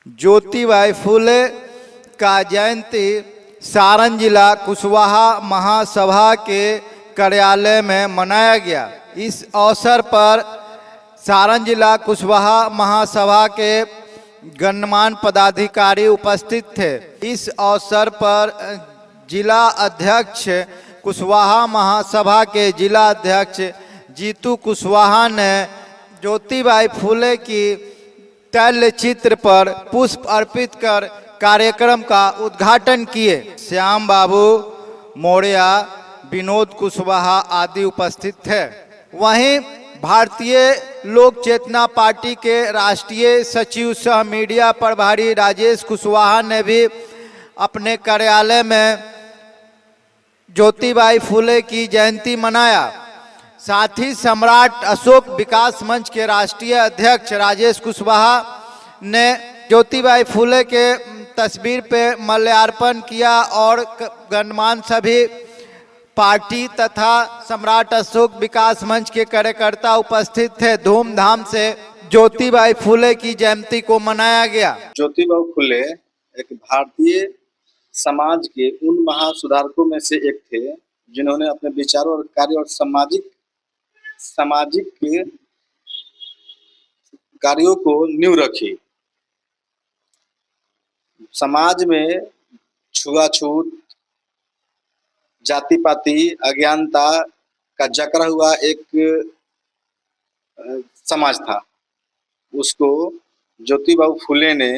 ज्योतिबाई फूले का जयंती सारण जिला कुशवाहा महासभा के कार्यालय में मनाया गया। इस अवसर पर सारण जिला कुशवाहा महासभा के गणमान्य पदाधिकारी उपस्थित थे। इस अवसर पर जिला अध्यक्ष कुशवाहा महासभा के जिला अध्यक्ष जीतू कुशवाहा ने ज्योतिबाई फूले की तैल चित्र पर पुष्प अर्पित कर कार्यक्रम का उद्घाटन किए। श्याम बाबू मौर्य, विनोद कुशवाहा आदि उपस्थित थे। वहीं भारतीय लोक चेतना पार्टी के राष्ट्रीय सचिव सह मीडिया प्रभारी राजेश कुशवाहा ने भी अपने कार्यालय में ज्योतिबाई फूले की जयंती मनाया। साथ ही सम्राट अशोक विकास मंच के राष्ट्रीय अध्यक्ष राजेश कुशवाहा ने ज्योतिबाई फूले के तस्वीर पे माल्यार्पण किया और गणमान्य सभी पार्टी तथा सम्राट अशोक विकास मंच के कार्यकर्ता उपस्थित थे। धूमधाम से ज्योतिबाई फूले की जयंती को मनाया गया। ज्योतिबाई फूले एक भारतीय समाज के उन महासुधारकों में से एक थे जिन्होंने अपने विचारों और कार्य और सामाजिक के कार्यों को नींव रखी। समाज में छुआछूत, जाति पाति, अज्ञानता का जकड़ा हुआ एक समाज था। उसको ज्योतिबाई फूले ने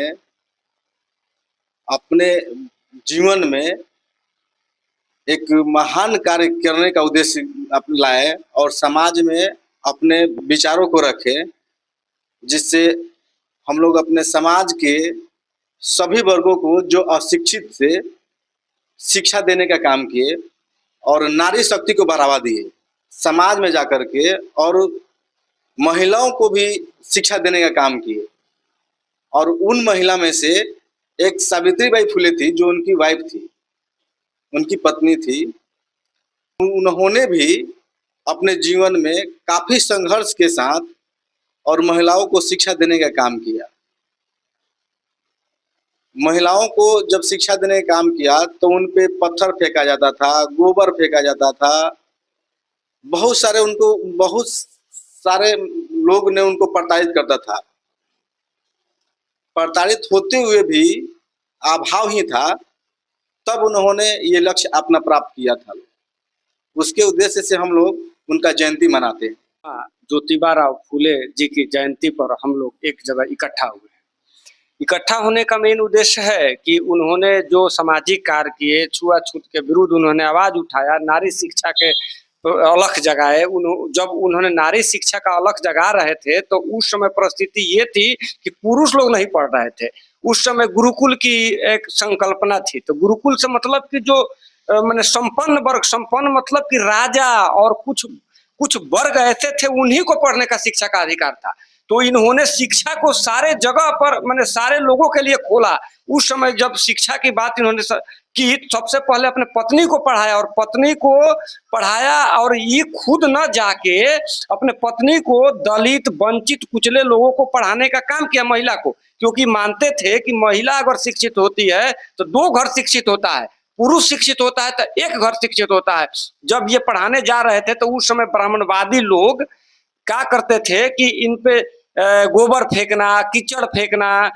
अपने जीवन में एक महान कार्य करने का उद्देश्य लाए और समाज में अपने विचारों को रखे, जिससे हम लोग अपने समाज के सभी वर्गों को जो अशिक्षित से शिक्षा देने का काम किए और नारी शक्ति को बढ़ावा दिए समाज में जाकर के, और महिलाओं को भी शिक्षा देने का काम किए। और उन महिला में से एक सावित्रीबाई फूले थी जो उनकी वाइफ थी, उनकी पत्नी थी। उन्होंने भी अपने जीवन में काफी संघर्ष के साथ और महिलाओं को शिक्षा देने का काम किया। महिलाओं को जब शिक्षा देने का काम किया तो उन पे पत्थर फेंका जाता था, गोबर फेंका जाता था। बहुत सारे लोग ने उनको प्रताड़ित करता था। प्रताड़ित होते हुए भी अभाव ही था, तब उन्होंने ये लक्ष्य अपना प्राप्त किया था। उसके उद्देश्य से हम लोग उनका जयंती मनाते हैं। ज्योतिबा फूले जी की जयंती पर हम लोग एक जगह इकट्ठा हुए। इकट्ठा होने का मेन उद्देश्य है कि उन्होंने जो सामाजिक कार्य किए, छुआछूत के विरुद्ध उन्होंने आवाज उठाया, नारी शिक्षा के अलख जगाए। जब उन्होंने नारी शिक्षा का अलख जगा रहे थे तो उस समय परिस्थिति ये थी कि पुरुष लोग नहीं पढ़ रहे थे। उस समय गुरुकुल की एक संकल्पना थी। तो गुरुकुल से मतलब कि जो मैंने संपन्न वर्ग, संपन्न मतलब कि राजा और कुछ वर्ग ऐसे थे, उन्हीं को पढ़ने का शिक्षा का अधिकार था। तो इन्होंने शिक्षा को सारे जगह पर मैंने सारे लोगों के लिए खोला। उस समय जब शिक्षा की बात इन्होंने की, सबसे पहले अपने पत्नी को पढ़ाया और पत्नी को पढ़ाया, और ये खुद न जाके अपने पत्नी को दलित, वंचित, कुचले लोगों को पढ़ाने का काम किया, महिला को। क्योंकि मानते थे कि महिला अगर शिक्षित होती है तो 2 घर शिक्षित होता है, पुरुष शिक्षित होता है तो 1 घर शिक्षित होता है। जब ये पढ़ाने जा रहे थे तो उस समय ब्राह्मणवादी लोग क्या करते थे कि इन पे गोबर फेंकना, कीचड़ फेंकना,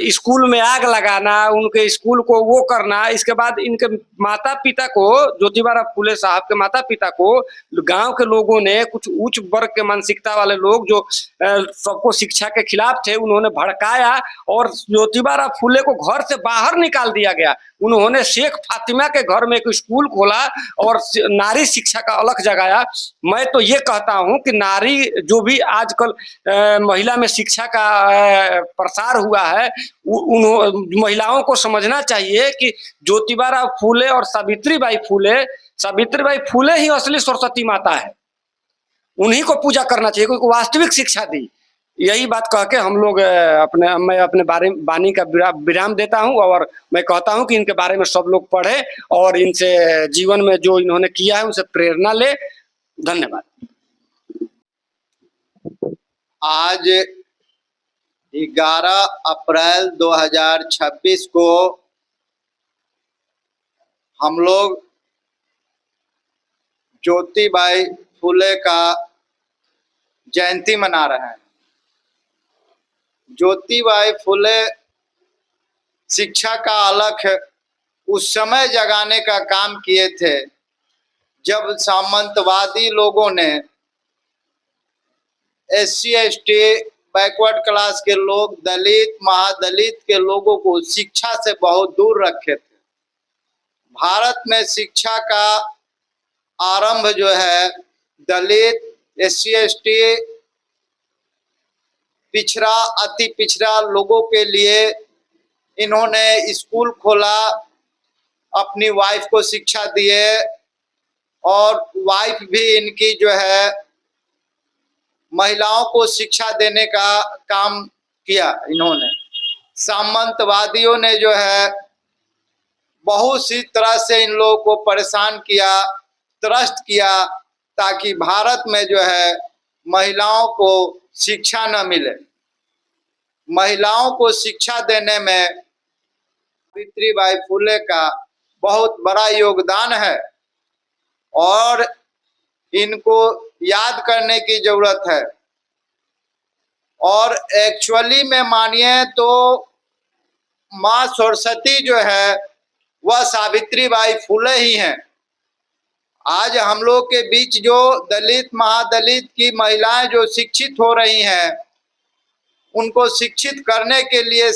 स्कूल में आग लगाना, उनके स्कूल को वो करना। इसके बाद इनके माता पिता को, ज्योतिबा फूले साहब के माता पिता को गांव के लोगों ने, कुछ उच्च वर्ग के मानसिकता वाले लोग जो सबको शिक्षा के खिलाफ थे, उन्होंने भड़काया और ज्योतिबा फूले को घर से बाहर निकाल दिया गया। उन्होंने शेख फातिमा के घर में एक स्कूल खोला और नारी शिक्षा का अलख जगाया। मैं तो ये कहता हूं कि नारी जो भी आजकल महिला में शिक्षा का प्रसार हुआ है, उन महिलाओं को समझना चाहिए कि ज्योतिबा फूले और सावित्रीबाई फूले ही असली सरस्वती माता है। उन्हीं को पूजा करना चाहिए, क्योंकि वास्तविक शिक्षा दी। यही बात कह के हम लोग मैं अपने वाणी का विराम देता हूं और मैं कहता हूं कि इनके बारे में सब लोग पढ़े और इनसे जीवन में जो इन्होंने किया है उनसे प्रेरणा ले। धन्यवाद। आज 11 अप्रैल 2026 को हम लोग ज्योतिबाई फुले का जयंती मना रहे हैं। ज्योतिबाई फुले शिक्षा का अलख उस समय जगाने का काम किए थे जब सामंतवादी लोगों ने SC ST बैकवर्ड क्लास के लोग, दलित महादलित के लोगों को शिक्षा से बहुत दूर रखे थे। भारत में शिक्षा का आरंभ जो है दलित, SC ST, पिछड़ा, अति पिछड़ा लोगों के लिए इन्होंने स्कूल खोला, अपनी वाइफ को शिक्षा दिए और वाइफ भी इनकी जो है महिलाओं को शिक्षा देने का काम किया इन्होंने। सामंतवादियों ने जो है बहुत सी तरह से इन लोगों को परेशान किया, त्रस्त किया, ताकि भारत में जो है महिलाओं को शिक्षा न मिले। महिलाओं को शिक्षा देने में सावित्रीबाई फुले का बहुत बड़ा योगदान है और इनको याद करने की जरूरत है। और एक्चुअली में मानिए तो माँ सरस्वती जो है वह सावित्रीबाई फुले ही हैं। आज हम लोग के बीच जो दलित महादलित की महिलाएं जो शिक्षित हो रही हैं, उनको शिक्षित करने के लिए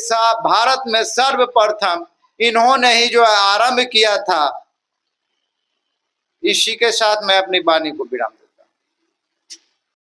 भारत में सर्वप्रथम इन्होंने ही जो आरंभ किया था। इसी के साथ मैं अपनी वाणी को विराम दूं।